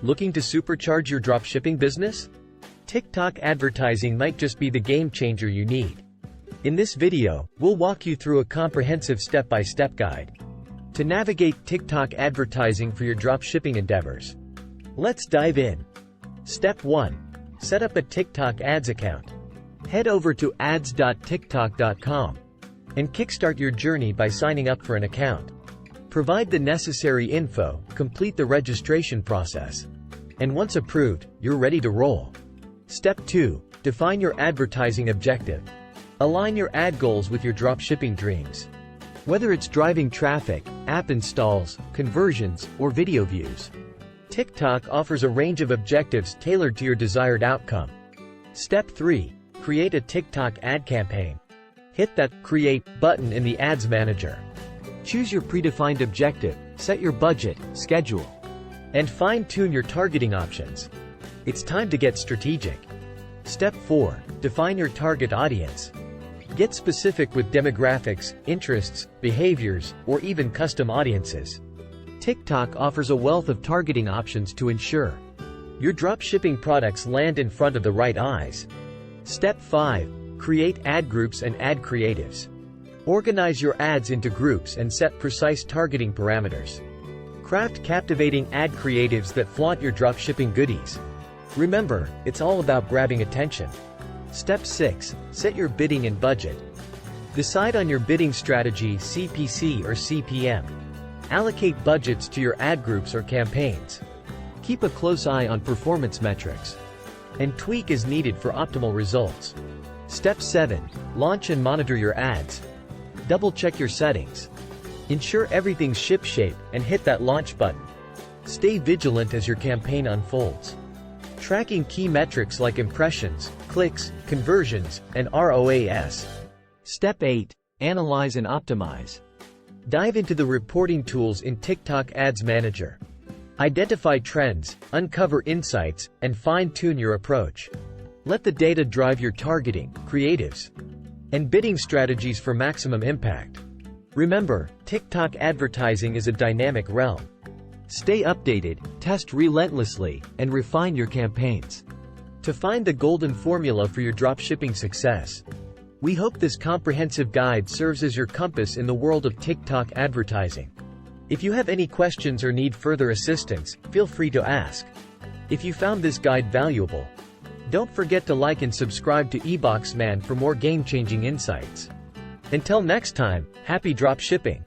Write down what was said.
Looking to supercharge your dropshipping business? TikTok advertising might just be the game changer you need. In this video, we'll walk you through a comprehensive step-by-step guide to navigate TikTok advertising for your dropshipping endeavors. Let's dive in. Step 1. Set up a TikTok ads account. Head over to ads.tiktok.com and kickstart your journey by signing up for an account. Provide the necessary info, complete the registration process, and once approved, you're ready to roll. Step 2. Define your advertising objective. Align your ad goals with your dropshipping dreams. Whether it's driving traffic, app installs, conversions, or video views, TikTok offers a range of objectives tailored to your desired outcome. Step 3. Create a TikTok ad campaign. Hit that Create button in the Ads Manager. Choose your predefined objective, set your budget, schedule, and fine-tune your targeting options. It's time to get strategic. Step 4. Define your target audience. Get specific with demographics, interests, behaviors, or even custom audiences. TikTok offers a wealth of targeting options to ensure your dropshipping products land in front of the right eyes. Step 5. Create ad groups and ad creatives. Organize your ads into groups and set precise targeting parameters. Craft captivating ad creatives that flaunt your dropshipping goodies. Remember, it's all about grabbing attention. Step 6. Set your bidding and budget. Decide on your bidding strategy, CPC or CPM. Allocate budgets to your ad groups or campaigns. Keep a close eye on performance metrics, and tweak as needed for optimal results. Step 7. Launch and monitor your ads. Double-check your settings. Ensure everything's shipshape and hit that launch button. Stay vigilant as your campaign unfolds, tracking key metrics like impressions, clicks, conversions, and ROAS. Step 8. Analyze and optimize. Dive into the reporting tools in TikTok Ads Manager. Identify trends, uncover insights, and fine-tune your approach. Let the data drive your targeting, creatives, and bidding strategies for maximum impact. Remember, TikTok advertising is a dynamic realm. Stay updated, test relentlessly, and refine your campaigns to find the golden formula for your dropshipping success. We hope this comprehensive guide serves as your compass in the world of TikTok advertising. If you have any questions or need further assistance, feel free to ask. If you found this guide valuable, don't forget to like and subscribe to EboxMan for more game-changing insights. Until next time, happy dropshipping!